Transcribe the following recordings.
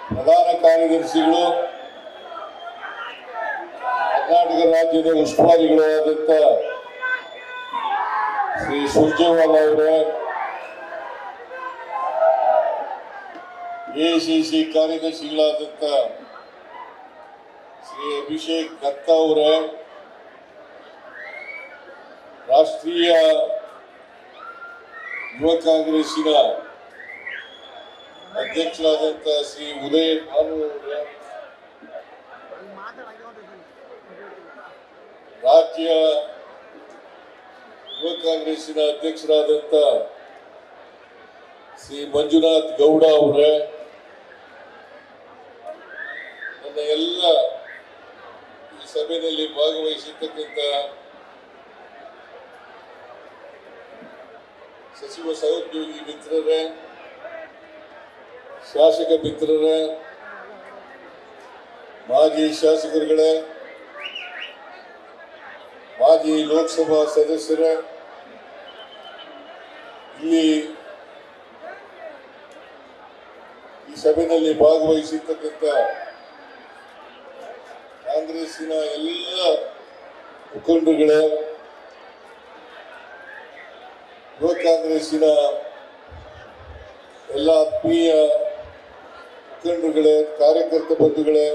ಪ್ರಧಾನ ಕಾರ್ಯದರ್ಶಿಗಳು, ಕರ್ನಾಟಕ ರಾಜ್ಯದ ಉಸ್ತುವಾರಿಗಳು ಆದಂತ ಶ್ರೀ ಸುರ್ಜೇವಾಲಾ ಅವರೇ, ಎಐಸಿಸಿ ಕಾರ್ಯದರ್ಶಿಗಳಾದಂತ ಶ್ರೀ ಅಭಿಷೇಕ್ ದತ್ತಾ ಅವರೇ, ರಾಷ್ಟ್ರೀಯ ಯುವ ಕಾಂಗ್ರೆಸ್ಸಿನ ಅಧ್ಯಕ್ಷರಾದಂಥ ಶ್ರೀ ಉದಯ ಭಾನು ಅವರೇ, ರಾಜ್ಯ ಯುವ ಕಾಂಗ್ರೆಸ್ಸಿನ ಅಧ್ಯಕ್ಷರಾದಂಥ ಶ್ರೀ ಮಂಜುನಾಥ್ ಗೌಡ ಅವರೇ, ನನ್ನ ಎಲ್ಲ ಈ ಸಭೆಯಲ್ಲಿ ಭಾಗವಹಿಸಿರ್ತಕ್ಕಂಥ ಸಚಿವ ಸಹೋದ್ಯೋಗಿ ಮಿತ್ರರೇ, ಶಾಸಕ ಮಿತ್ರರೇ, ಮಾಜಿ ಶಾಸಕರುಗಳೇ, ಮಾಜಿ ಲೋಕಸಭಾ ಸದಸ್ಯರೇ, ಇಲ್ಲಿ ಈ ಸಭೆಯಲ್ಲಿ ಭಾಗವಹಿಸಿರ್ತಕ್ಕಂಥ ಕಾಂಗ್ರೆಸ್ಸಿನ ಎಲ್ಲ ಮುಖಂಡರುಗಳೇ, ಯುವ ಕಾಂಗ್ರೆಸ್ಸಿನ ಎಲ್ಲ ಆತ್ಮೀಯ ಮುಖಂಡರುಗಳೇ, ಕಾರ್ಯಕರ್ತ ಬಂಧುಗಳೇ,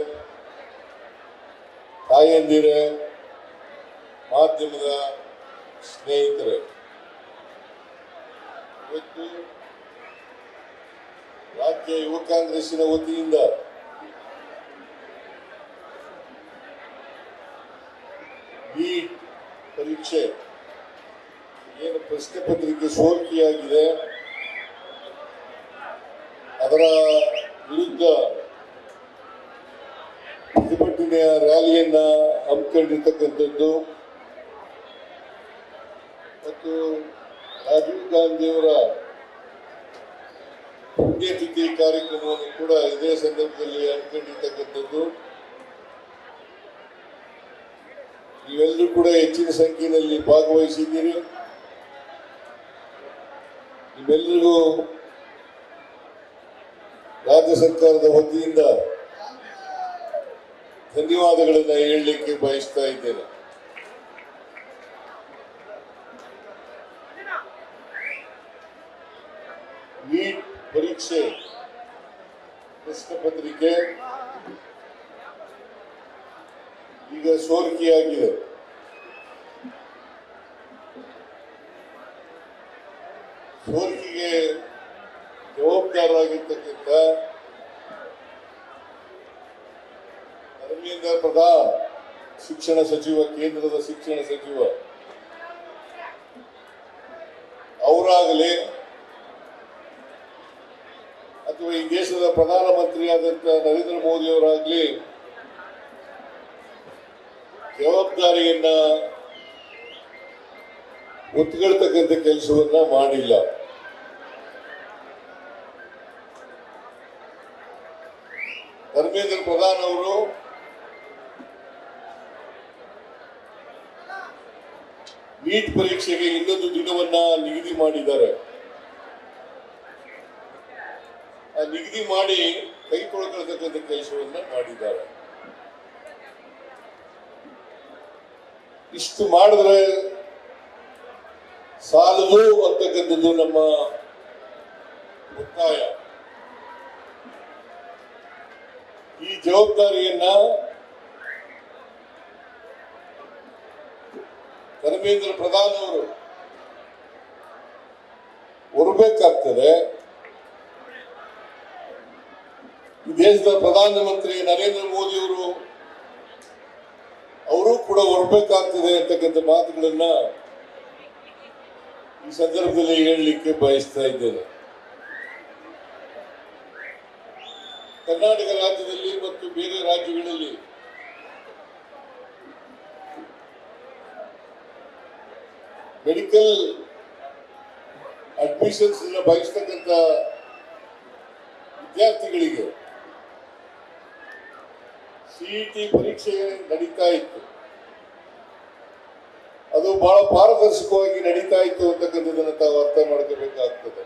ತಾಯಂದಿರೇ, ಮಾಧ್ಯಮದ ಸ್ನೇಹಿತರೆ, ಇವತ್ತು ರಾಜ್ಯ ಯುವ ಕಾಂಗ್ರೆಸ್ಸಿನ ವತಿಯಿಂದ ನೀಟ್ ಪರೀಕ್ಷೆ ಏನು ಪ್ರಶ್ನೆ ಪತ್ರಿಕೆ ಸೋರಿಕೆಯಾಗಿದೆ ಅದರ ವಿರುದ್ಧ ಪ್ರತಿಭಟನೆಯ ರ್ಯಾಲಿಯನ್ನ ಹಮ್ಮಿಕೊಂಡಿರ್ತಕ್ಕಂಥದ್ದು ಮತ್ತು ರಾಜೀವ್ ಗಾಂಧಿಯವರ ಪುಣ್ಯತಿಥಿ ಕಾರ್ಯಕ್ರಮವನ್ನು ಕೂಡ ಇದೇ ಸಂದರ್ಭದಲ್ಲಿ ಹಮ್ಮಿಕೊಂಡಿರ್ತಕ್ಕಂಥದ್ದು. ನೀವೆಲ್ಲರೂ ಕೂಡ ಹೆಚ್ಚಿನ ಸಂಖ್ಯೆಯಲ್ಲಿ ಭಾಗವಹಿಸಿದ್ದೀರಿ. ನಿಮ್ಮೆಲ್ಲರಿಗೂ ರಾಜ್ಯ ಸರ್ಕಾರದ ವತಿಯಿಂದ ಧನ್ಯವಾದಗಳನ್ನು ಹೇಳಲಿಕ್ಕೆ ಬಯಸ್ತಾ ಇದ್ದೇನೆ. ನೀಟ್ ಪರೀಕ್ಷೆ ಪ್ರಶ್ನೆ ಪತ್ರಿಕೆ ಈಗ ಸೋರಿಕೆಯಾಗಿದೆ. ಸೋರಿಕೆಗೆ ಜವಾಬ್ದಾರರಾಗಿರ್ತಕ್ಕಂಥ ಧರ್ಮೇಂದ್ರ ಪ್ರಧಾನ್, ಶಿಕ್ಷಣ ಸಚಿವ, ಕೇಂದ್ರದ ಶಿಕ್ಷಣ ಸಚಿವ ಅವರಾಗಲಿ ಅಥವಾ ಈ ದೇಶದ ಪ್ರಧಾನಮಂತ್ರಿಯಾದಂಥ ನರೇಂದ್ರ ಮೋದಿ ಅವರಾಗಲಿ ಜವಾಬ್ದಾರಿಯನ್ನ ಒತ್ತುಕೊಳ್ತಕ್ಕಂಥ ಕೆಲಸವನ್ನ ಮಾಡಿಲ್ಲ. ಧರ್ಮೇಂದ್ರ ಪ್ರಧಾನ್ ಅವರು ನೀಟ್ ಪರೀಕ್ಷೆಗೆ ಇನ್ನೊಂದು ದಿನವನ್ನ ನಿಗದಿ ಮಾಡಿದ್ದಾರೆ. ಆ ನಿಗದಿ ಮಾಡಿ ಕೈ ತೊಳ್ಕೊಳ್ತಕ್ಕಂಥ ಕೆಲಸವನ್ನ ಮಾಡಿದ್ದಾರೆ. ಇಷ್ಟು ಮಾಡಿದ್ರೆ ಸಾಲದು ಅಂತಕ್ಕಂಥದ್ದು ನಮ್ಮ ಒತ್ತಾಯ. ಈ ಜವಾಬ್ದಾರಿಯನ್ನ ಧರ್ಮೇಂದ್ರ ಪ್ರಧಾನ್ ಅವರು ಹೊರಬೇಕಾಗ್ತದೆ. ಈ ದೇಶದ ಪ್ರಧಾನಮಂತ್ರಿ ನರೇಂದ್ರ ಮೋದಿ ಅವರು ಕೂಡ ಹೊರಬೇಕಾಗ್ತದೆ ಅಂತಕ್ಕಂಥ ಮಾತುಗಳನ್ನ ಈ ಸಂದರ್ಭದಲ್ಲಿ ಹೇಳಲಿಕ್ಕೆ ಬಯಸ್ತಾ ಇದ್ದೇನೆ. ಕರ್ನಾಟಕ ರಾಜ್ಯದಲ್ಲಿ ಮತ್ತು ಬೇರೆ ರಾಜ್ಯಗಳಲ್ಲಿ ಮೆಡಿಕಲ್ ಅಡ್ಮಿಷನ್ಸ್ ಬಯಸ್ತಕ್ಕಂಥ ವಿದ್ಯಾರ್ಥಿಗಳಿಗೆ ಸಿಇಟಿ ಪರೀಕ್ಷೆ ನಡೀತಾ ಇತ್ತು. ಅದು ಬಹಳ ಪಾರದರ್ಶಕವಾಗಿ ನಡೀತಾ ಇತ್ತು ಅಂತಕ್ಕಂಥದ್ದನ್ನು ತಾವು ಅರ್ಥ ಮಾಡ್ಕೋಬೇಕಾಗ್ತದೆ.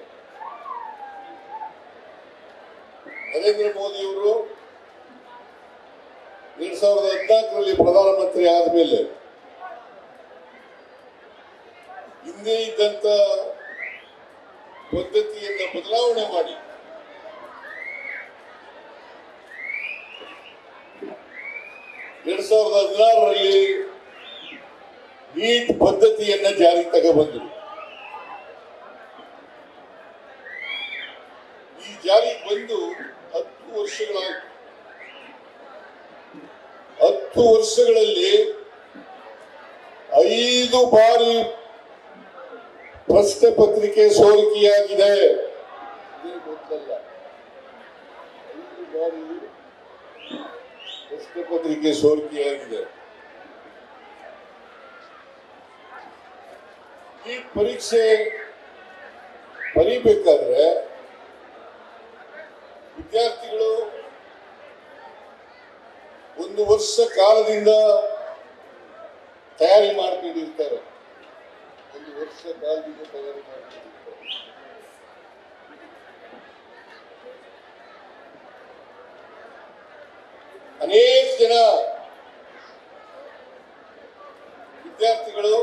ನರೇಂದ್ರ ಮೋದಿ ಅವರು 2014ರಲ್ಲಿ ಪ್ರಧಾನಮಂತ್ರಿ ಆದಮೇಲೆ ಹಿಂದೆ ಇದ್ದಂತ ಪದ್ಧತಿಯನ್ನು ಬದಲಾವಣೆ ಮಾಡಿ ಎರಡ್ 2016ರಲ್ಲಿ ನೀಟ್ ಪದ್ಧತಿಯನ್ನ ಜಾರಿಗೆ ತಗೊಬಂದರು. ಈ ಜಾರಿಗೆ ಬಂದು 10 ವರ್ಷಗಳಾಗಿ 10 ವರ್ಷಗಳಲ್ಲಿ 5 ಬಾರಿ ಪ್ರಶ್ನೆ ಪತ್ರಿಕೆ ಸೋರಿಕೆಯಾಗಿದೆ. ಗೊತ್ತಲ್ಲ, 5 ಬಾರಿ ಪ್ರಶ್ನೆ ಪತ್ರಿಕೆ ಸೋರಿಕೆಯಾಗಿದೆ. ಈ ಪರೀಕ್ಷೆ ಬರೀಬೇಕಾದ್ರೆ ವಿದ್ಯಾರ್ಥಿಗಳು 1 ವರ್ಷ ಕಾಲದಿಂದ ತಯಾರಿ ಮಾಡ್ಕೊಂಡಿರ್ತಾರೆ. 1 ವರ್ಷ ಕಾಲದಿಂದ ತಯಾರಿ ಮಾಡ್ಕೊಂಡಿರ್ತಾರೆ. ಅನೇಕ ಜನ ವಿದ್ಯಾರ್ಥಿಗಳು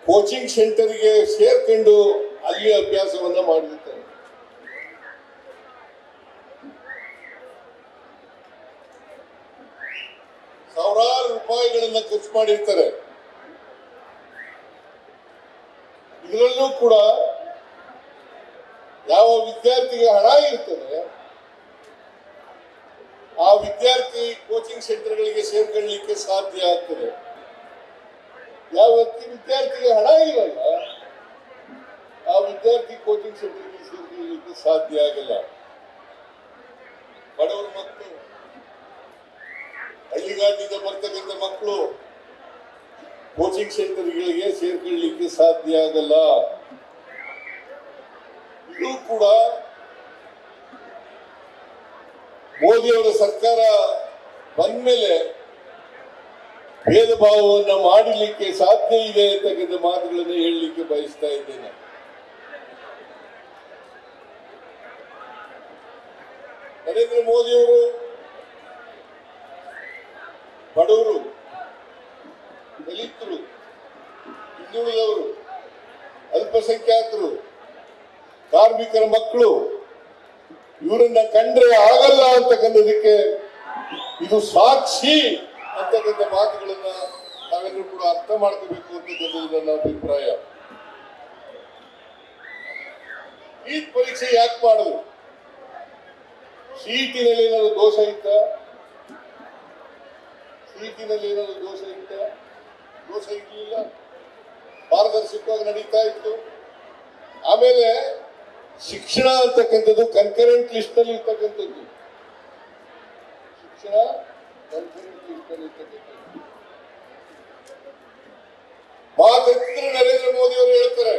ಕೋಚಿಂಗ್ ಸೆಂಟರ್ಗೆ ಸೇರ್ಕೊಂಡು ಅಲ್ಲಿ ಅಭ್ಯಾಸವನ್ನ ಮಾಡಿರ್ತಾರೆ. ಸಾವಿರಾರು ರೂಪಾಯಿಗಳನ್ನ ಖರ್ಚು ಮಾಡಿರ್ತಾರೆ. ಇದರಲ್ಲೂ ಕೂಡ ಯಾವ ವಿದ್ಯಾರ್ಥಿಗೆ ಹಣ ಇರ್ತದೆ ಆ ವಿದ್ಯಾರ್ಥಿ ಕೋಚಿಂಗ್ ಸೆಂಟರ್ಗಳಿಗೆ ಸೇರ್ಕೊಳ್ಳಲಿಕ್ಕೆ ಸಾಧ್ಯ ಆಗ್ತದೆ. ಯಾವ ವಿದ್ಯಾರ್ಥಿಗೆ ಹಣ ಇರಲ್ಲ ಆ ವಿದ್ಯಾರ್ಥಿ ಕೋಚಿಂಗ್ ಸೆಂಟರ್ಗೆ ಸೇರ್ಕೊಳ್ಳಲಿಕ್ಕೆ ಸಾಧ್ಯ ಆಗಲ್ಲ. ಬಡವರ ಮಕ್ಕಳು, ಹಳ್ಳಿಗಾಡಿನಿಂದ ಬರ್ತಕ್ಕಂಥ ಮಕ್ಕಳು ಕೋಚಿಂಗ್ ಸೆಂಟರ್ಗಳಿಗೆ ಸೇರ್ಕೊಳ್ಳಲಿಕ್ಕೆ ಸಾಧ್ಯ ಆಗಲ್ಲ. ಇದು ಕೂಡ ಮೋದಿಯವರ ಸರ್ಕಾರ ಬಂದ್ಮೇಲೆ ಭೇದ ಭಾವವನ್ನು ಮಾಡಲಿಕ್ಕೆ ಸಾಧ್ಯ ಇದೆ ಅಂತಕ್ಕಂಥ ಮಾತುಗಳನ್ನು ಹೇಳಲಿಕ್ಕೆ ಬಯಸ್ತಾ ಇದ್ದೇನೆ. ನರೇಂದ್ರ ಮೋದಿಯವರು ಬಡವರು, ದಲಿತರು, ಹಿಂದುಳಿದವರು, ಅಲ್ಪಸಂಖ್ಯಾತರು, ಕಾರ್ಮಿಕರ ಮಕ್ಕಳು ಇವರನ್ನ ಕಂಡ್ರೆ ಆಗಲ್ಲ ಅಂತಕ್ಕಂಥದಕ್ಕೆ ಇದು ಸಾಕ್ಷಿ ಅಂತಕ್ಕಂಥ ಮಾತುಗಳನ್ನ ನಾವೆಲ್ಲರೂ ಕೂಡ ಅರ್ಥ ಮಾಡ್ಕೋಬೇಕು ಅಂತಕ್ಕಂಥದ್ದು ನನ್ನ ಅಭಿಪ್ರಾಯ. ಈ ಪರೀಕ್ಷೆ ಯಾಕೆ ಮಾಡುದು? ಸಿಇಟಿನಲ್ಲಿ ಏನಾದ್ರು ದೋಷ ಇತ್ತ? ಸಿಇಟಿನಲ್ಲಿ ಏನಾದ್ರು ದೋಷ ಇತ್ತ? ದೋಷ ಇರಲಿಲ್ಲ, ಪಾರದರ್ಶಕವಾಗಿ ನಡೀತಾ ಇತ್ತು. ಆಮೇಲೆ ಶಿಕ್ಷಣ ಅಂತಕ್ಕಂಥದ್ದು ಕನ್ಕರೆಂಟ್ ಲಿಸ್ಟ್ ನಲ್ಲಿ ಇರ್ತಕ್ಕಂಥದ್ದು. ಶಿಕ್ಷಣ ಕನ್ಕರೆಂಟ್ ಲಿಸ್ಟ್ ನಲ್ಲಿ ಇರ್ತಕ್ಕಂಥದ್ದು. ಮಾತೆತ್ತಿದ್ರೆ ನರೇಂದ್ರ ಮೋದಿ ಅವರು ಹೇಳ್ತಾರೆ,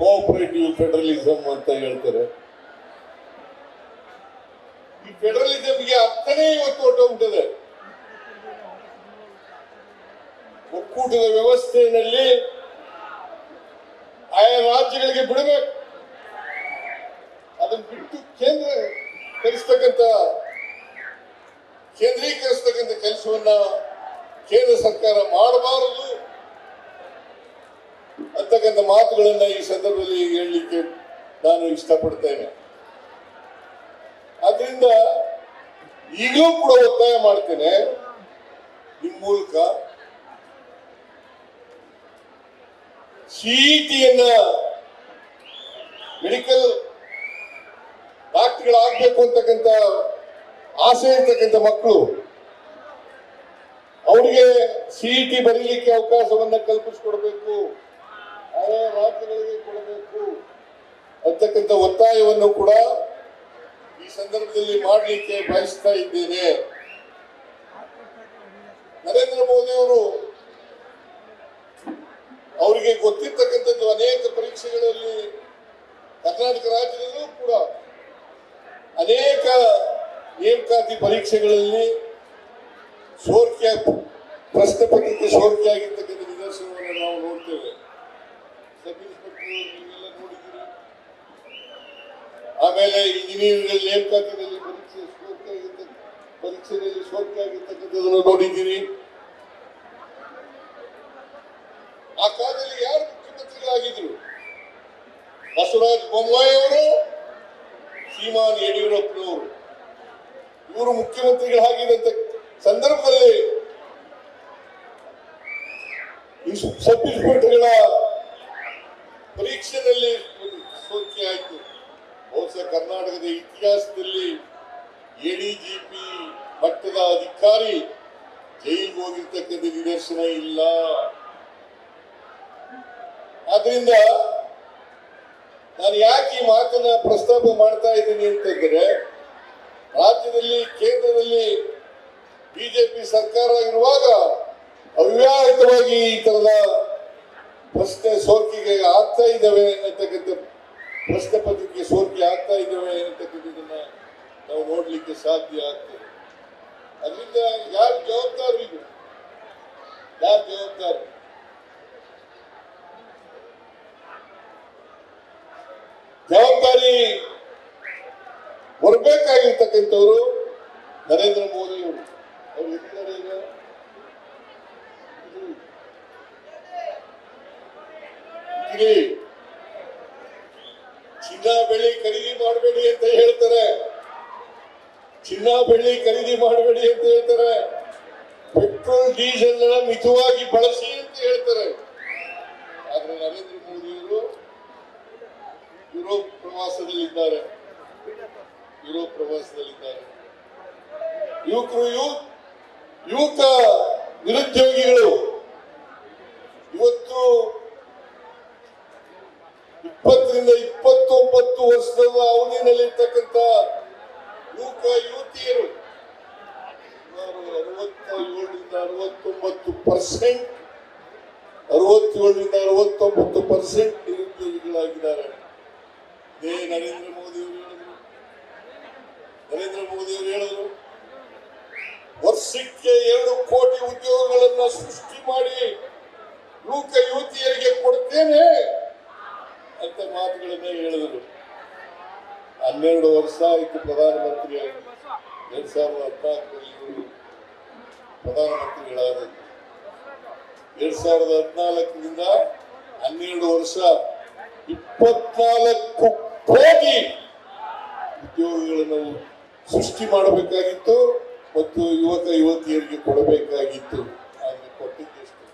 ಕೋಆಪರೇಟಿವ್ ಫೆಡರಲಿಸಂ ಅಂತ ಹೇಳ್ತಾರೆ. ಈ ಫೆಡರಲಿಸಂಗೆ ಅರ್ಥನೇ ಇವತ್ತು ಹೊರಟೋಗ್ಬಿಟ್ಟಿದೆ. ಒಕ್ಕೂಟದ ವ್ಯವಸ್ಥೆಯಲ್ಲಿ ಆಯಾ ರಾಜ್ಯಗಳಿಗೆ ಬಿಡಬೇಕು, ಅದನ್ನು ಬಿಟ್ಟು ಕೇಂದ್ರೀಕರಿಸತಕ್ಕಂಥ ಕೆಲಸವನ್ನ ಕೇಂದ್ರ ಸರ್ಕಾರ ಮಾಡಬಾರದು ಅಂತಕ್ಕಂಥ ಮಾತುಗಳನ್ನ ಈ ಸಂದರ್ಭದಲ್ಲಿ ಹೇಳಲಿಕ್ಕೆ ನಾನು ಇಷ್ಟಪಡ್ತೇನೆ. ಆದ್ರಿಂದ ಈಗಲೂ ಕೂಡ ಒತ್ತಾಯ ಮಾಡ್ತೇನೆ ನಿಮ್ಮ ಮೂಲಕ, ಸಿಇಟಿಯನ್ನ ಮೆಡಿಕಲ್ ಡಾಕ್ಟರ್ಗಳಾಗಬೇಕು ಅಂತಕ್ಕಂಥ ಆಸೆ ಇರ್ತಕ್ಕಂಥ ಮಕ್ಕಳು ಅವರಿಗೆ ಸಿಇಟಿ ಬರೀಲಿಕ್ಕೆ ಅವಕಾಶವನ್ನ ಕಲ್ಪಿಸಿಕೊಡ್ಬೇಕು, ಆಯಾ ರಾಜ್ಯಗಳಿಗೆ ಕೊಡಬೇಕು ಅಂತಕ್ಕಂಥ ಒತ್ತಾಯವನ್ನು ಕೂಡ ಈ ಸಂದರ್ಭದಲ್ಲಿ ಮಾಡಲಿಕ್ಕೆ ಬಯಸ್ತಾ ಇದ್ದೇನೆ. ನರೇಂದ್ರ ಮೋದಿ ಅವರು ಅವರಿಗೆ ಗೊತ್ತಿರ್ತಕ್ಕಂಥದ್ದು ಅನೇಕ ಪರೀಕ್ಷೆಗಳಲ್ಲಿ ಕರ್ನಾಟಕ ರಾಜ್ಯದಲ್ಲೂ ಕೂಡ ಅನೇಕ ನೇಮಕಾತಿ ಪರೀಕ್ಷೆಗಳಲ್ಲಿ ಸೋರಿಕೆ ಪ್ರಶ್ನೆ ಪತ್ರಿಕೆ ಸೋರಿಕೆ ಆಗಿರ್ತಕ್ಕಂಥ ನಿದರ್ಶನವನ್ನು ನಾವು ನೋಡ್ತೇವೆ. ಸಬ್ ಇನ್ಸ್ಪೆಕ್ಟರ್ ನೀವೆಲ್ಲ ನೋಡಿದ್ದೀರಿ. ಆಮೇಲೆ ಇಂಜಿನಿಯರಿಂಗ್ ನೇಮಕಾತಿನಲ್ಲಿ ಪರೀಕ್ಷೆಯಲ್ಲಿ ಸೋರಿಕೆ ಆಗಿರ್ತಕ್ಕಂಥದ್ದನ್ನು ನೋಡಿದ್ದೀರಿ. ಆ ಕಾಲದಲ್ಲಿ ಯಾರು ಮುಖ್ಯಮಂತ್ರಿಗಳಾಗಿದ್ರು? ಬಸವರಾಜ ಬೊಮ್ಮಾಯಿ ಅವರು, ಶ್ರೀಮಾನ್ ಯಡಿಯೂರಪ್ಪನವರು. ಇವರು ಮುಖ್ಯಮಂತ್ರಿಗಳಾಗಿದ್ದಂತ ಸಂದರ್ಭದಲ್ಲಿ ಸಬ್ ಇನ್ಸ್ಪೆಕ್ಟರ್ಗಳ ಪರೀಕ್ಷೆಯಲ್ಲಿ ಸೋರಿಕೆ ಆಯಿತು. ಬಹುಶಃ ಕರ್ನಾಟಕದ ಇತಿಹಾಸದಲ್ಲಿ ಎಡಿಜಿಪಿ ಮಟ್ಟದ ಅಧಿಕಾರಿ ಜೈಲಿಗೆ ಹೋಗಿರ್ತಕ್ಕಂಥ ನಿದರ್ಶನ ಇಲ್ಲ. ಆದ್ರಿಂದ ನಾನು ಯಾಕೆ ಈ ಮಾತನ್ನ ಪ್ರಸ್ತಾಪ ಮಾಡ್ತಾ ಇದ್ದೀನಿ ಅಂತಂದ್ರೆ, ರಾಜ್ಯದಲ್ಲಿ ಕೇಂದ್ರದಲ್ಲಿ ಬಿಜೆಪಿ ಸರ್ಕಾರ ಇರುವಾಗ ಅವ್ಯಾಹಿತವಾಗಿ ಈ ತರದ ಪ್ರಶ್ನೆ ಸೋರಿಕೆಗೆ ಆಗ್ತಾ ಇದ್ದಾವೆ ಅಂತಕ್ಕಂಥ ಪ್ರಶ್ನೆ ಪತ್ರಿಕೆ ಸೋರಿಕೆ ಆಗ್ತಾ ಇದ್ದಾವೆ ಅಂತಕ್ಕಂಥದನ್ನ ನಾವು ನೋಡ್ಲಿಕ್ಕೆ ಸಾಧ್ಯ ಆಗ್ತದೆ. ಅದರಿಂದ ಯಾರು ಜವಾಬ್ದಾರಿ? ಯಾರು ಜವಾಬ್ದಾರಿ? ಜವಾಬ್ದಾರಿ ಹೊರಬೇಕಾಗಿರ್ತಕ್ಕಂಥವ್ರು ನರೇಂದ್ರ ಮೋದಿ ಅವರು. ಅವ್ರು ಎಲ್ಲಿದ್ದಾರೆ ಈಗ? ಚಿನ್ನ ಬೆಳ್ಳಿ ಖರೀದಿ ಮಾಡಬೇಡಿ ಅಂತ ಹೇಳ್ತಾರೆ. ಚಿನ್ನ ಬೆಳ್ಳಿ ಖರೀದಿ ಮಾಡಬೇಡಿ ಅಂತ ಹೇಳ್ತಾರೆ. ಪೆಟ್ರೋಲ್ ಡೀಸೆಲ್ ಮಿತವಾಗಿ ಬಳಸಿ ಅಂತ ಹೇಳ್ತಾರೆ. ಆದ್ರೆ ನರೇಂದ್ರ ಮೋದಿಯವರು ಯುರೋಪ್ ಪ್ರವಾಸದಲ್ಲಿದ್ದಾರೆ. ಯುವಕ ನಿರುದ್ಯೋಗಿಗಳು ಇವತ್ತು 20 ರಿಂದ 29 ವರ್ಷದ ಅವಧಿಯಲ್ಲಿರ್ತಕ್ಕಂಥ ಯುವಕ ಯುವತಿಯರು 67% ನಿರುದ್ಯೋಗಿಗಳಾಗಿದ್ದಾರೆ. ನರೇಂದ್ರ ಮೋದಿ ಅವರು ಹೇಳಿದ್ರು ವರ್ಷಕ್ಕೆ 2 ಕೋಟಿ ಉದ್ಯೋಗಗಳನ್ನ ಸೃಷ್ಟಿ ಮಾಡಿ ಯುವಕ ಯುವತಿಯರಿಗೆ ಕೊಡ್ತೇನೆ ಅಂತ ಮಾತುಗಳನ್ನ ಹೇಳಿದರು. 12 ವರ್ಷ ಆಯಿತು ಪ್ರಧಾನಮಂತ್ರಿ 2014ರಲ್ಲಿ ಪ್ರಧಾನಮಂತ್ರಿಗಳಾದದ್ದು. 2014ರಿಂದ 12 ವರ್ಷ 24 ಕೋಟಿ ಉದ್ಯೋಗಗಳನ್ನು ಸೃಷ್ಟಿ ಮಾಡಬೇಕಾಗಿತ್ತು ಮತ್ತು ಯುವಕ ಯುವತಿಯರಿಗೆ ಕೊಡಬೇಕಾಗಿತ್ತು. ಆದರೆ ಕೊಟ್ಟಿದ್ದೆಷ್ಟು?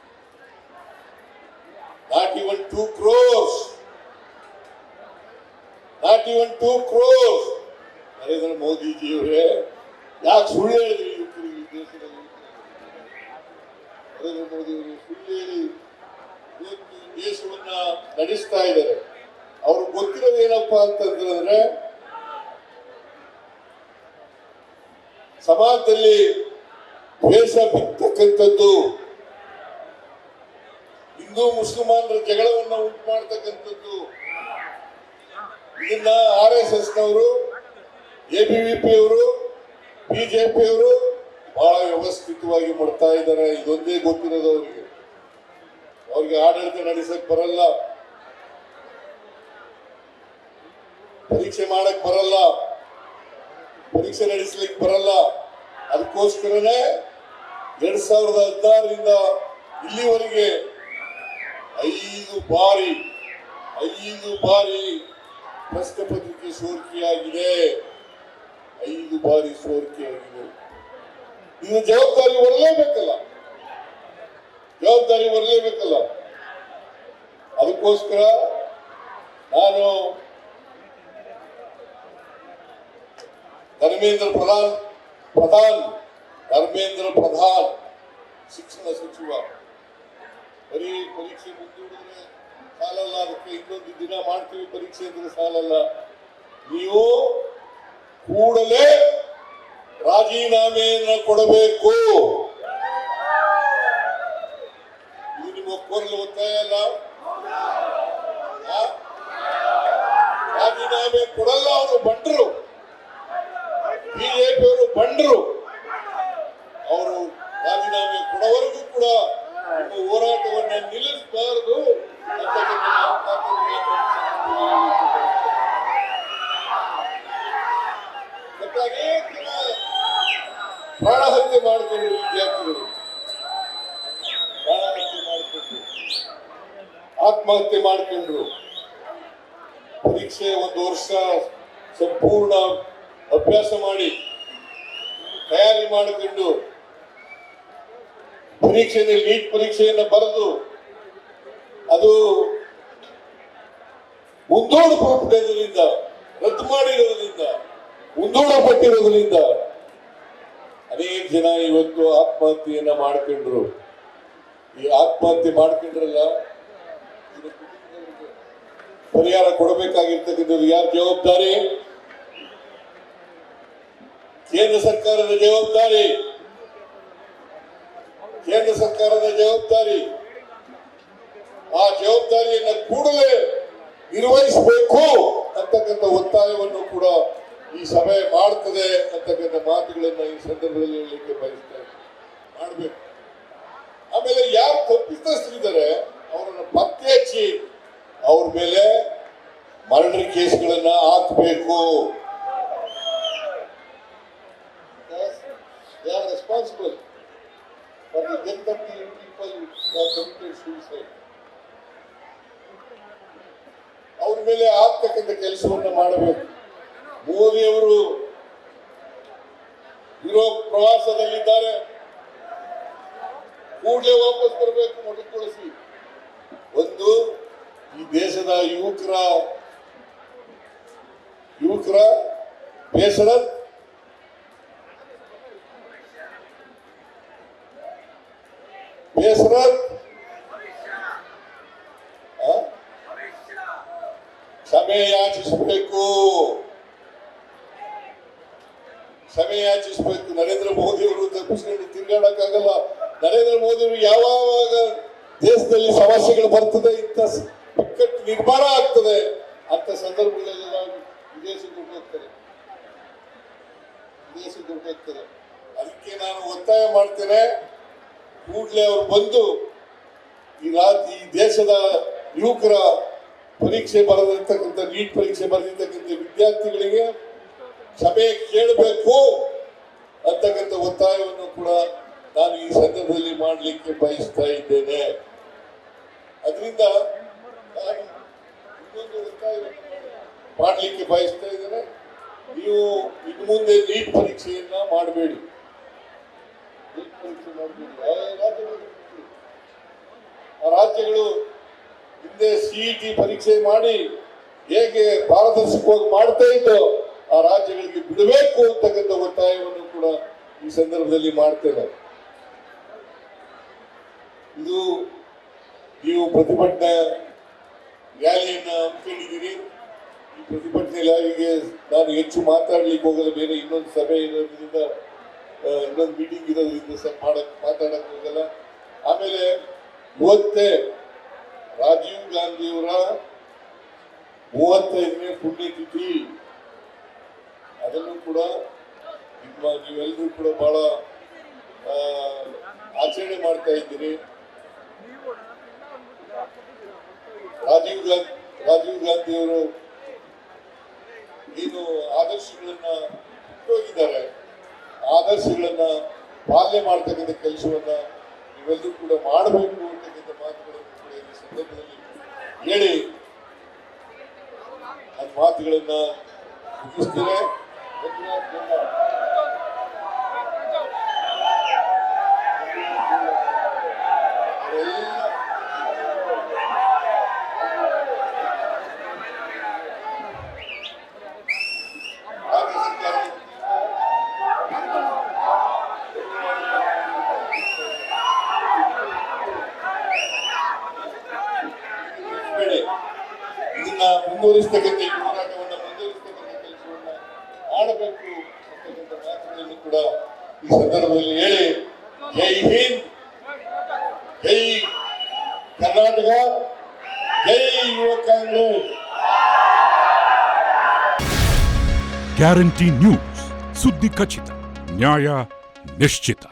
Not even 2 crores. ನರೇಂದ್ರ ಮೋದಿಜಿಯವರೇ ಯಾಕೆ ಸುಳ್ಳು ಹೇಳಿದ್ರಿ ಯುವಕರಿಗೆ? ದೇಶದಲ್ಲಿ ನರೇಂದ್ರ ಮೋದಿಯವರು ಸುಳ್ಳು ಹೇಳಿ ಇವತ್ತು ದೇಶವನ್ನ ನಡೆಸ್ತಾ ಇದ್ದಾರೆ. ಅವ್ರಿಗೆ ಗೊತ್ತಿರೋದು ಏನಪ್ಪಾ ಅಂತಂದ್ರೆ, ಸಮಾಜದಲ್ಲಿ ದ್ವೇಷ ಬಿತ್ತಕ್ಕಂಥದ್ದು, ಹಿಂದೂ ಮುಸಲ್ಮಾನರ ಜಗಳವನ್ನ ಉಂಟು ಮಾಡ್ತಕ್ಕಂಥದ್ದು. ಇದನ್ನ RSS ನವರು, ABVP ಅವರು, ಬಿಜೆಪಿ ಅವರು ಬಹಳ ವ್ಯವಸ್ಥಿತವಾಗಿ ಮಾಡ್ತಾ ಇದ್ದಾರೆ. ಇದೊಂದೇ ಗೊತ್ತಿರೋದು ಅವ್ರಿಗೆ ಆಡಳಿತ ನಡೆಸಕ್ ಬರಲ್ಲ, ಪರೀಕ್ಷೆ ಮಾಡಕ್ ಬರಲ್ಲ, ಪರೀಕ್ಷೆ ನಡೆಸಲಿಕ್ಕೆ ಬರಲ್ಲ. ಅದಕ್ಕೋಸ್ಕರನೇ 2016ರಿಂದ ಇಲ್ಲಿವರೆಗೆ 5 ಬಾರಿ ಪ್ರಶ್ನೆ ಪತ್ರಿಕೆ ಸೋರಿಕೆಯಾಗಿದೆ. 5 ಬಾರಿ ಸೋರಿಕೆಯಾಗಿದೆ. ಇದು ಜವಾಬ್ದಾರಿ ಹೊರಲೇಬೇಕಲ್ಲ. ಅದಕ್ಕೋಸ್ಕರ ನಾನು ಧರ್ಮೇಂದ್ರ ಪ್ರಧಾನ್ ಶಿಕ್ಷಣ ಸಚಿವ, ಬರೀ ಪರೀಕ್ಷೆ ಮುಂದೂಡಿದ್ರೆ ಸಾಲಲ್ಲ, ಅದಕ್ಕೆ ಇನ್ನೊಂದು ದಿನ ಮಾಡ್ತೀವಿ ಪರೀಕ್ಷೆ ಅಂದ್ರೆ ಸಾಲಲ್ಲ. ನೀವು ಕೂಡಲೇ ರಾಜೀನಾಮೆಯನ್ನು ಕೊಡಬೇಕು. ಇದು ನಿಮ್ಮ ಒಪ್ಪಂದದ ಒತ್ತಾಯ ಅಲ್ಲ. ರಾಜೀನಾಮೆ ಕೊಡಲ್ಲ. ಅವರು ಬಂಡರು, ಬಿಜೆಪಿ ಅವರು ಬಂಡರು. ಅವರು ರಾಜೀನಾಮೆ ಕೊಡೋವರೆಗೂ ಕೂಡ ನಿಮ್ಮ ಹೋರಾಟವನ್ನು ನಿಲ್ಲಿಸಬಾರದು ಅಂತ ಆತ್ಮಹತ್ಯೆ ಮಾಡಿಕೊಂಡ್ರು ವಿದ್ಯಾರ್ಥಿಗಳು, ಆತ್ಮಹತ್ಯೆ ಮಾಡಿಕೊಂಡ್ರು. ಪರೀಕ್ಷೆ ಒಂದು ವರ್ಷ ಸಂಪೂರ್ಣ ಅಭ್ಯಾಸ ಮಾಡಿ ತಯಾರಿ ಮಾಡಿಕೊಂಡು ಪರೀಕ್ಷೆಯಲ್ಲಿ ನೀಟ್ ಪರೀಕ್ಷೆಯನ್ನು ಬರೆದು ಅದು ಮುಂದೂಡಲ್ಪಟ್ಟಿರೋದ್ರಿಂದ, ರದ್ದು ಮಾಡಿರೋದ್ರಿಂದ, ಮುಂದೂಡಲ್ಪಟ್ಟಿರೋದ್ರಿಂದ ಅನೇಕ ಜನ ಇವತ್ತು ಆತ್ಮಹತ್ಯೆಯನ್ನ ಮಾಡ್ಕೊಂಡ್ರು. ಈ ಆತ್ಮಹತ್ಯೆ ಮಾಡ್ಕೊಂಡ್ರಲ್ಲ, ಪರಿಹಾರ ಕೊಡಬೇಕಾಗಿರ್ತಕ್ಕಂಥದ್ದು ಯಾರ ಜವಾಬ್ದಾರಿ? ಕೇಂದ್ರ ಸರ್ಕಾರದ ಜವಾಬ್ದಾರಿ. ಕೇಂದ್ರ ಸರ್ಕಾರದ ಜವಾಬ್ದಾರಿ. ಆ ಜವಾಬ್ದಾರಿಯನ್ನ ಕೂಡಲೇ ನಿರ್ವಹಿಸಬೇಕು ಅಂತಕ್ಕಂಥ ಒತ್ತಾಯವನ್ನು ಕೂಡ ಈ ಸಭೆ ಮಾಡ್ತದೆ ಅಂತಕ್ಕಂಥ ಮಾತುಗಳನ್ನ ಈ ಸಂದರ್ಭದಲ್ಲಿ ಹೇಳಲಿಕ್ಕೆ ಬಯಸ್ತಾ ಮಾಡಬೇಕು. ಆಮೇಲೆ ಯಾರು ತಪ್ಪಿತಸ್ಥರಿದ್ದಾರೆ ಅವರನ್ನು ಪತ್ತೆ ಹಚ್ಚಿ ಅವ್ರ ಮೇಲೆ ಮರ್ಡರ್ ಕೇಸ್ಗಳನ್ನ ಹಾಕಬೇಕು. They are responsible for the death of the people who have committed suicide. ಅವ್ರ ಮೇಲೆ ಆಗ್ತಕ್ಕಂಥ ಕೆಲಸವನ್ನ ಮಾಡಬೇಕು. ಮೋದಿ ಅವರು ಯುರೋಪ್ ಪ್ರವಾಸದಲ್ಲಿದ್ದಾರೆ, ಕೂಡಲೇ ವಾಪಸ್ ಬರಬೇಕು, ಮೊಟಕುಗೊಳಿಸಿ. ಒಂದು ಈ ದೇಶದ ಯುವಕರ ಬೇಸರ ಕ್ಷಮೆ ಯಾಚಿಸಬೇಕು. ನರೇಂದ್ರ ಮೋದಿ ಅವರು ತಪ್ಪಿಸಿಕೊಂಡು ತಿರುಗಾಡಕ್ಕಾಗಲ್ಲ. ನರೇಂದ್ರ ಮೋದಿ ಅವರು ಯಾವಾಗ ದೇಶದಲ್ಲಿ ಸಮಸ್ಯೆಗಳು ಬರ್ತದೆ, ಇಂಥ ಬಿಕ್ಕಟ್ಟು ನಿರ್ಮಾಣ ಆಗ್ತದೆ ಅಂತ ಸಂದರ್ಭಗಳಲ್ಲಿ ವಿದೇಶಕ್ಕೆ ಹೋಗ್ತಾರೆ. ಅದಕ್ಕೆ ನಾನು ಒತ್ತಾಯ ಮಾಡ್ತೇನೆ, ಕೂಡಲೇ ಅವರು ಬಂದು ಈ ದೇಶದ ಯುವಕರ ಪರೀಕ್ಷೆ ಬರೆದಿರ್ತಕ್ಕಂಥ ನೀಟ್ ಪರೀಕ್ಷೆ ಬರೆದಿರ್ತಕ್ಕಂಥ ವಿದ್ಯಾರ್ಥಿಗಳಿಗೆ ಕ್ಷಮೆ ಕೇಳಬೇಕು ಅಂತಕ್ಕಂಥ ಒತ್ತಾಯವನ್ನು ಕೂಡ ನಾನು ಈ ಸಂದರ್ಭದಲ್ಲಿ ಮಾಡಲಿಕ್ಕೆ ಬಯಸ್ತಾ ಇದ್ದೇನೆ. ಅದರಿಂದ ನಾನು ಇನ್ನೊಂದು ಒತ್ತಾಯವನ್ನು ಮಾಡಲಿಕ್ಕೆ ಬಯಸ್ತಾ ಇದ್ದೇನೆ. ನೀವು ಇನ್ನು ಮುಂದೆ ನೀಟ್ ಪರೀಕ್ಷೆಯನ್ನ ಮಾಡಬೇಡಿ. ಆ ರಾಜ್ಯಗಳು ಹಿಂದೆ ಸಿಇಟಿ ಪರೀಕ್ಷೆ ಮಾಡಿ ಹೇಗೆ ಪಾರದರ್ಶಕವಾಗಿ ಮಾಡ್ತಾ ಇದ್ದೋ ಆ ರಾಜ್ಯಗಳಿಗೆ ಬಿಡಬೇಕು ಅಂತಕ್ಕಂಥ ಒತ್ತಾಯವನ್ನು ಕೂಡ ಈ ಸಂದರ್ಭದಲ್ಲಿ ಮಾಡ್ತೇನೆ. ಇದು ನೀವು ಪ್ರತಿಭಟನಾ ರ್ಯಾಲಿಯನ್ನ ಹಮ್ಮಿಕೊಂಡಿದ್ದೀರಿ. ಈ ಪ್ರತಿಭಟನೆ ರ್ಯಾಲಿಗೆ ನಾನು ಹೆಚ್ಚು ಮಾತಾಡ್ಲಿಕ್ಕೆ ಹೋಗಲ್ಲ, ಬೇರೆ ಇನ್ನೊಂದು ಸಭೆ ಇರೋದ್ರಿಂದ, ಇನ್ನೊಂದು ಮೀಟಿಂಗ್ ಇರೋದ್ರಿಂದ ಮಾತಾಡಕ್ ಹೋಗಲ್ಲ. ಆಮೇಲೆ ಇವತ್ತೇ ರಾಜೀವ್ ಗಾಂಧಿಯವರ 35ನೇ ಪುಣ್ಯತಿಥಿ. ಅದನ್ನು ಕೂಡ ನೀವೆಲ್ಲರೂ ಕೂಡ ಬಹಳ ಆಚರಣೆ ಮಾಡ್ತಾ ಇದ್ದೀರಿ. ರಾಜೀವ್ ಗಾಂಧಿಯವರು ಏನು ಆದರ್ಶಗಳನ್ನ ಹೋಗಿದ್ದಾರೆ, ಆದರ್ಶಗಳನ್ನ ಪಾಲನೆ ಮಾಡ್ತಕ್ಕಂಥ ಕೆಲಸವನ್ನ ನೀವೆಲ್ಲರೂ ಕೂಡ ಮಾಡಬೇಕು ಅಂತಕ್ಕಂಥ ಮಾತುಗಳನ್ನು ಕೂಡ ಈ ಸಂದರ್ಭದಲ್ಲಿ ಹೇಳಿ ನನ್ನ ಮಾತುಗಳನ್ನ ಮುಗಿಸ್ತೇನೆ. ಇದನ್ನ ಮುಂದುವರಿಸತಕ್ಕಂಥ ಈ ಹೋರಾಟವನ್ನು ಮುಂದುವರಿಸತಕ್ಕಂಥ ಕೆಲಸವನ್ನ ಮಾಡಬೇಕು ಅಂತಕ್ಕಂಥ ಮಾತುಗಳನ್ನು ಕೂಡ ಈ ಸಂದರ್ಭದಲ್ಲಿ ಹೇಳಿ, ಜೈ ಹಿಂದ್, ಜೈ ಕರ್ನಾಟಕ, ಜೈ ಯುವ ಕಾಂಗ್ರೆಸ್. ಗ್ಯಾರಂಟಿ ನ್ಯೂಸ್, ಸುದ್ದಿ ಖಚಿತ, ನ್ಯಾಯ ನಿಶ್ಚಿತ.